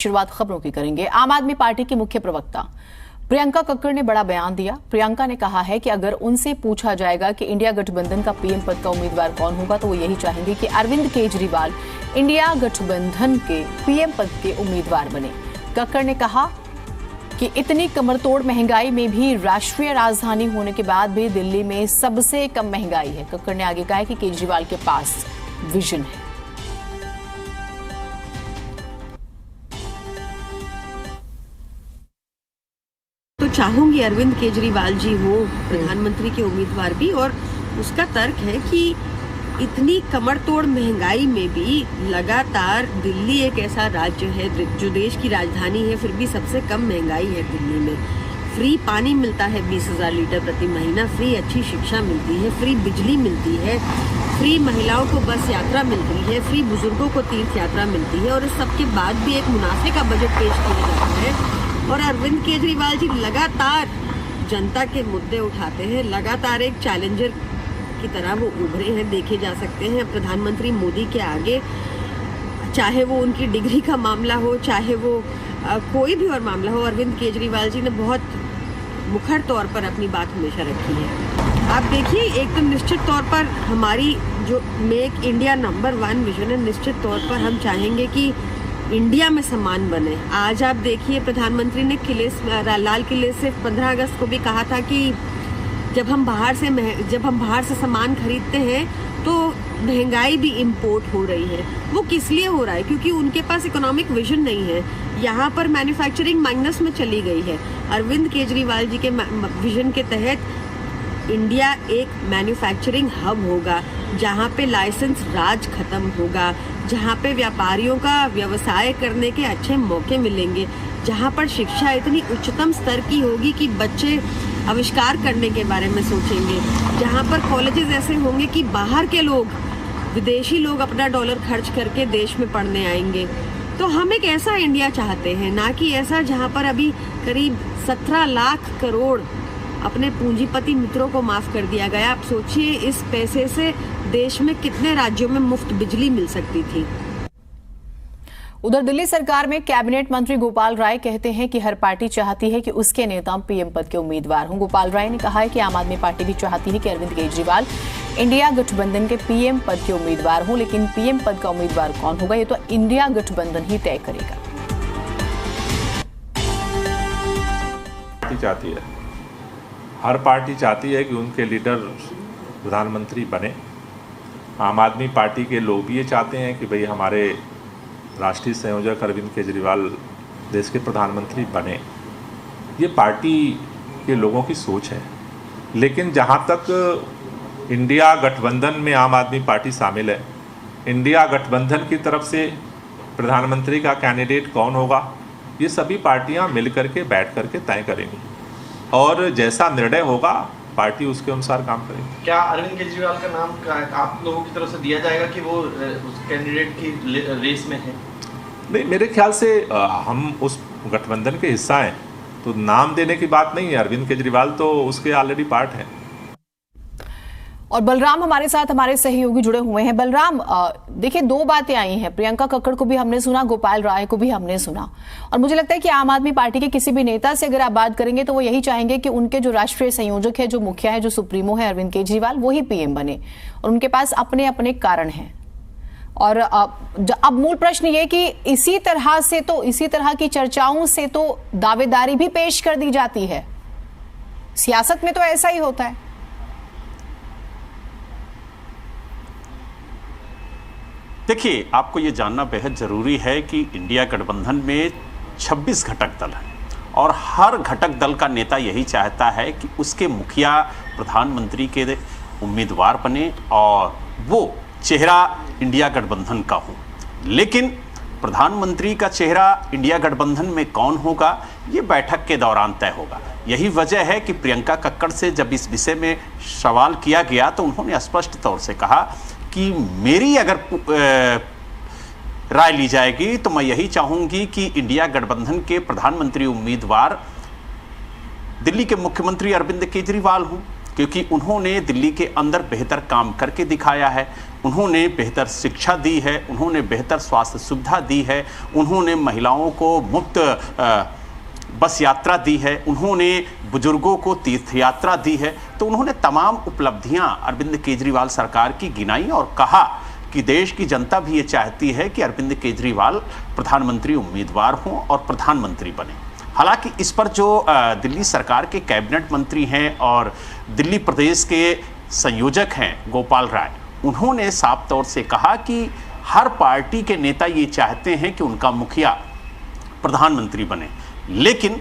शुरुआत खबरों की करेंगे। आम आदमी पार्टी की मुख्य प्रवक्ता प्रियंका कक्कड़ ने बड़ा बयान दिया। प्रियंका ने कहा है कि अगर उनसे पूछा जाएगा कि इंडिया गठबंधन का पीएम पद का उम्मीदवार कौन होगा तो वो यही चाहेंगे कि अरविंद केजरीवाल इंडिया गठबंधन के पीएम पद के उम्मीदवार बने। कक्कड़ ने कहा कि इतनी कमरतोड़ महंगाई में भी राष्ट्रीय राजधानी होने के बाद भी दिल्ली में सबसे कम महंगाई है। कक्कड़ ने आगे कहा कि केजरीवाल के पास विजन है। तो चाहूंगी अरविंद केजरीवाल जी हो प्रधानमंत्री के उम्मीदवार भी, और उसका तर्क है कि इतनी कमरतोड़ महंगाई में भी लगातार दिल्ली एक ऐसा राज्य है जो देश की राजधानी है, फिर भी सबसे कम महंगाई है दिल्ली में। फ्री पानी मिलता है 20,000 लीटर प्रति महीना, फ्री अच्छी शिक्षा मिलती है, फ्री बिजली मिलती है, फ्री महिलाओं को बस यात्रा मिलती है, फ्री बुजुर्गों को तीर्थ यात्रा मिलती है, और इस सबके बाद भी एक मुनाफे का बजट पेश किया जाता है। और अरविंद केजरीवाल जी लगातार जनता के मुद्दे उठाते हैं, लगातार एक चैलेंजर की तरह वो उभरे हैं, देखे जा सकते हैं प्रधानमंत्री मोदी के आगे। चाहे वो उनकी डिग्री का मामला हो, चाहे वो कोई भी और मामला हो, अरविंद केजरीवाल जी ने बहुत मुखर तौर पर अपनी बात हमेशा रखी है। आप देखिए, एक तो निश्चित तौर पर हमारी जो मेक इंडिया नंबर 1 विजन है, निश्चित तौर पर हम चाहेंगे कि इंडिया में सम्मान बने। आज आप देखिए, प्रधानमंत्री ने लाल किले से 15 अगस्त को भी कहा था कि जब हम बाहर से सामान खरीदते हैं तो महंगाई भी इंपोर्ट हो रही है। वो किस लिए हो रहा है? क्योंकि उनके पास इकोनॉमिक विजन नहीं है। यहाँ पर मैन्युफैक्चरिंग माइनस में चली गई है। अरविंद केजरीवाल जी के विजन के तहत इंडिया एक मैन्युफैक्चरिंग हब होगा, जहाँ पे लाइसेंस राज खत्म होगा, जहाँ पे व्यापारियों का व्यवसाय करने के अच्छे मौके मिलेंगे, जहाँ पर शिक्षा इतनी उच्चतम स्तर की होगी कि बच्चे आविष्कार करने के बारे में सोचेंगे, जहाँ पर कॉलेजेस ऐसे होंगे कि बाहर के लोग, विदेशी लोग अपना डॉलर खर्च करके देश में पढ़ने आएंगे। तो हम एक ऐसा इंडिया चाहते हैं, ना कि ऐसा जहाँ पर अभी करीब 17 लाख करोड़ अपने पूंजीपति मित्रों को माफ कर दिया गया। आप सोचिए, इस पैसे से देश में कितने राज्यों में मुफ्त बिजली मिल सकती थी। उधर दिल्ली सरकार में कैबिनेट मंत्री गोपाल राय कहते हैं कि हर पार्टी चाहती है कि उसके नेता पीएम पद के उम्मीदवार हों। गोपाल राय ने कहा है कि आम आदमी पार्टी भी चाहती है कि अरविंद केजरीवाल इंडिया गठबंधन के पीएम पद के उम्मीदवार हों, लेकिन पीएम पद का उम्मीदवार कौन होगा ये तो इंडिया गठबंधन ही तय करेगा। हर पार्टी चाहती है कि उनके लीडर प्रधानमंत्री बने। आम आदमी पार्टी के लोग भी ये चाहते हैं कि भाई हमारे राष्ट्रीय संयोजक अरविंद केजरीवाल देश के प्रधानमंत्री बने। ये पार्टी के लोगों की सोच है। लेकिन जहाँ तक इंडिया गठबंधन में आम आदमी पार्टी शामिल है, इंडिया गठबंधन की तरफ से प्रधानमंत्री का कैंडिडेट कौन होगा ये सभी पार्टियाँ मिल करके बैठ करके तय करेंगी, और जैसा निर्णय होगा पार्टी उसके अनुसार काम करेगी। क्या अरविंद केजरीवाल का नाम आप लोगों की तरफ से दिया जाएगा कि वो उस कैंडिडेट की रेस में है? नहीं, मेरे ख्याल से हम उस गठबंधन के हिस्सा हैं, तो नाम देने की बात नहीं है। अरविंद केजरीवाल तो उसके ऑलरेडी पार्ट हैं। और बलराम हमारे साथ, हमारे सहयोगी जुड़े हुए हैं। बलराम, देखिए, दो बातें आई हैं। प्रियंका कक्कड़ को भी हमने सुना, गोपाल राय को भी हमने सुना, और मुझे लगता है कि आम आदमी पार्टी के किसी भी नेता से अगर आप बात करेंगे तो वो यही चाहेंगे कि उनके जो राष्ट्रीय संयोजक है, जो मुखिया है, जो सुप्रीमो है अरविंद केजरीवाल, वो ही पीएम बने, और उनके पास अपने अपने कारण हैं। और अब मूल प्रश्न ये कि इसी तरह की चर्चाओं से तो दावेदारी भी पेश कर दी जाती है। सियासत में तो ऐसा ही होता है। देखिए, आपको ये जानना बेहद ज़रूरी है कि इंडिया गठबंधन में 26 घटक दल हैं, और हर घटक दल का नेता यही चाहता है कि उसके मुखिया प्रधानमंत्री के उम्मीदवार बने और वो चेहरा इंडिया गठबंधन का हो। लेकिन प्रधानमंत्री का चेहरा इंडिया गठबंधन में कौन होगा ये बैठक के दौरान तय होगा। यही वजह है कि प्रियंका कक्कड़ से जब इस विषय में सवाल किया गया तो उन्होंने स्पष्ट तौर से कहा कि मेरी अगर राय ली जाएगी तो मैं यही चाहूंगी कि इंडिया गठबंधन के प्रधानमंत्री उम्मीदवार दिल्ली के मुख्यमंत्री अरविंद केजरीवाल हों, क्योंकि उन्होंने दिल्ली के अंदर बेहतर काम करके दिखाया है, उन्होंने बेहतर शिक्षा दी है, उन्होंने बेहतर स्वास्थ्य सुविधा दी है, उन्होंने महिलाओं को मुफ्त बस यात्रा दी है, उन्होंने बुजुर्गों को तीर्थ यात्रा दी है। तो उन्होंने तमाम उपलब्धियां अरविंद केजरीवाल सरकार की गिनाई और कहा कि देश की जनता भी ये चाहती है कि अरविंद केजरीवाल प्रधानमंत्री उम्मीदवार हों और प्रधानमंत्री बने। हालांकि इस पर जो दिल्ली सरकार के कैबिनेट मंत्री हैं और दिल्ली प्रदेश के संयोजक हैं गोपाल राय, उन्होंने साफ तौर से कहा कि हर पार्टी के नेता ये चाहते हैं कि उनका मुखिया प्रधानमंत्री बने, लेकिन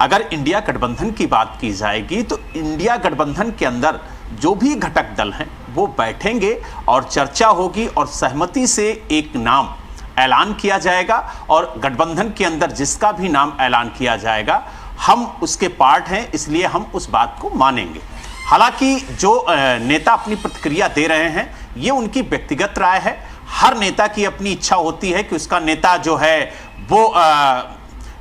अगर इंडिया गठबंधन की बात की जाएगी तो इंडिया गठबंधन के अंदर जो भी घटक दल हैं वो बैठेंगे और चर्चा होगी और सहमति से एक नाम ऐलान किया जाएगा और गठबंधन के अंदर जिसका भी नाम ऐलान किया जाएगा हम उसके पार्ट हैं, इसलिए हम उस बात को मानेंगे। हालांकि जो नेता अपनी प्रतिक्रिया दे रहे हैं ये उनकी व्यक्तिगत राय है। हर नेता की अपनी इच्छा होती है कि उसका नेता जो है वो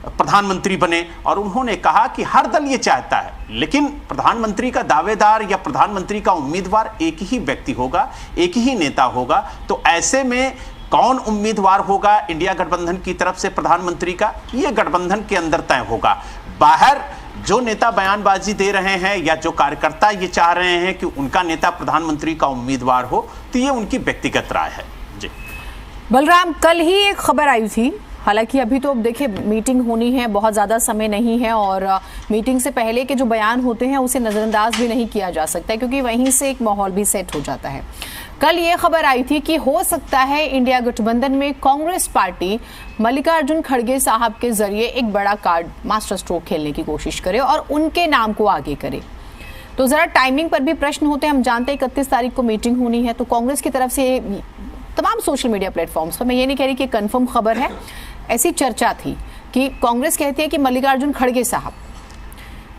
प्रधानमंत्री बने, और उन्होंने कहा कि हर दल ये चाहता है, लेकिन प्रधानमंत्री का दावेदार या प्रधानमंत्री का उम्मीदवार एक ही व्यक्ति होगा, एक ही नेता होगा। तो ऐसे में कौन उम्मीदवार होगा इंडिया गठबंधन की तरफ से प्रधानमंत्री का, ये गठबंधन के अंदर तय होगा। बाहर जो नेता बयानबाजी दे रहे हैं या जो कार्यकर्ता ये चाह रहे हैं कि उनका नेता प्रधानमंत्री का उम्मीदवार हो, तो ये उनकी व्यक्तिगत राय है। जी बलराम, कल ही एक खबर आई थी, हालांकि अभी तो देखिए मीटिंग होनी है, बहुत ज़्यादा समय नहीं है और मीटिंग से पहले के जो बयान होते हैं उसे नज़रअंदाज भी नहीं किया जा सकता क्योंकि वहीं से एक माहौल भी सेट हो जाता है। कल ये खबर आई थी कि हो सकता है इंडिया गठबंधन में कांग्रेस पार्टी मल्लिकार्जुन खड़गे साहब के जरिए एक बड़ा कार्ड मास्टर स्ट्रोक खेलने की कोशिश करे और उनके नाम को आगे करे। तो ज़रा टाइमिंग पर भी प्रश्न होते हैं। हम जानते हैं 31 तारीख को मीटिंग होनी है, तो कांग्रेस की तरफ से तमाम सोशल मीडिया प्लेटफॉर्म्स पर, मैं ये नहीं कह रही कि कंफर्म खबर है, ऐसी चर्चा थी कि कांग्रेस कहती है कि मल्लिकार्जुन खड़गे साहब,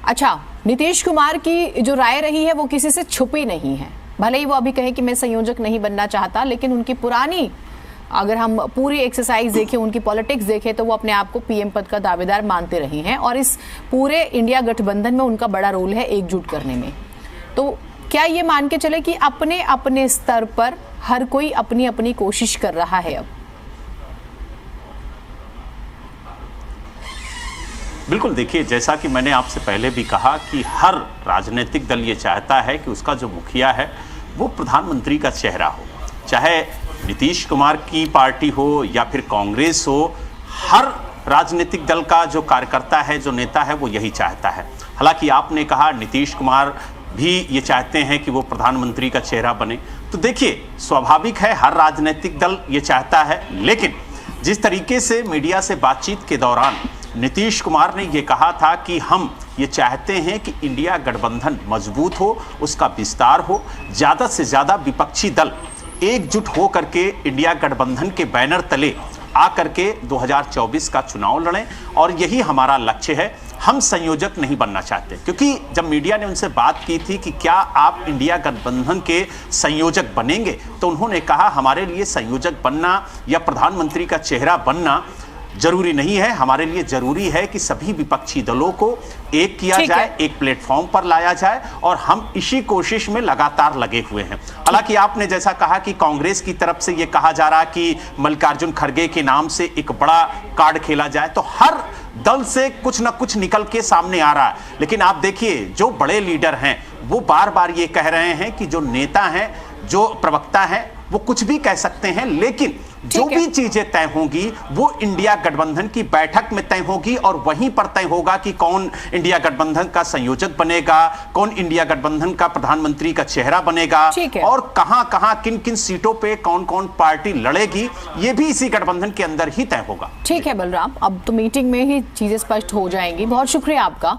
अच्छा नीतीश कुमार की जो राय रही है वो किसी से छुपी नहीं है, भले ही वो अभी कहे कि मैं संयोजक नहीं बनना चाहता, लेकिन उनकी पुरानी अगर हम पूरी एक्सरसाइज देखें, उनकी पॉलिटिक्स देखें, तो वो अपने आप को पीएम पद का दावेदार मानते रहे हैं और इस पूरे इंडिया गठबंधन में उनका बड़ा रोल है एकजुट करने में। तो क्या ये मान के चले कि अपने अपने स्तर पर हर कोई अपनी अपनी कोशिश कर रहा है? अब बिल्कुल, देखिए जैसा कि मैंने आपसे पहले भी कहा कि हर राजनीतिक दल ये चाहता है कि उसका जो मुखिया है वो प्रधानमंत्री का चेहरा हो, चाहे नीतीश कुमार की पार्टी हो या फिर कांग्रेस हो। हर राजनीतिक दल का जो कार्यकर्ता है, जो नेता है, वो यही चाहता है। हालांकि आपने कहा नीतीश कुमार भी ये चाहते हैं कि वो प्रधानमंत्री का चेहरा बने, तो देखिए स्वाभाविक है हर राजनीतिक दल ये चाहता है, लेकिन जिस तरीके से मीडिया से बातचीत के दौरान नीतीश कुमार ने ये कहा था कि हम ये चाहते हैं कि इंडिया गठबंधन मजबूत हो, उसका विस्तार हो, ज़्यादा से ज़्यादा विपक्षी दल एकजुट हो करके इंडिया गठबंधन के बैनर तले आकर के 2024 का चुनाव लड़ें, और यही हमारा लक्ष्य है। हम संयोजक नहीं बनना चाहते, क्योंकि जब मीडिया ने उनसे बात की थी कि क्या आप इंडिया गठबंधन के संयोजक बनेंगे, तो उन्होंने कहा हमारे लिए संयोजक बनना या प्रधानमंत्री का चेहरा बनना जरूरी नहीं है, हमारे लिए जरूरी है कि सभी विपक्षी दलों को एक किया जाए, एक प्लेटफॉर्म पर लाया जाए, और हम इसी कोशिश में लगातार लगे हुए हैं। हालांकि आपने जैसा कहा कि कांग्रेस की तरफ से यह कहा जा रहा है कि मल्लिकार्जुन खड़गे के नाम से एक बड़ा कार्ड खेला जाए, तो हर दल से कुछ ना कुछ निकल के सामने आ रहा है। लेकिन आप देखिए जो बड़े लीडर हैं वो बार बार ये कह रहे हैं कि जो नेता हैं, जो प्रवक्ता हैं, वो कुछ भी कह सकते हैं, लेकिन जो भी चीजें तय होंगी वो इंडिया गठबंधन की बैठक में तय होगी और वहीं पर तय होगा कि कौन इंडिया गठबंधन का संयोजक बनेगा, कौन इंडिया गठबंधन का प्रधानमंत्री का चेहरा बनेगा, और कहां कहां किन किन सीटों पे कौन कौन पार्टी लड़ेगी, ये भी इसी गठबंधन के अंदर ही तय होगा। ठीक है बलराम, अब तो मीटिंग में ही चीजें स्पष्ट हो जाएंगी। बहुत शुक्रिया आपका।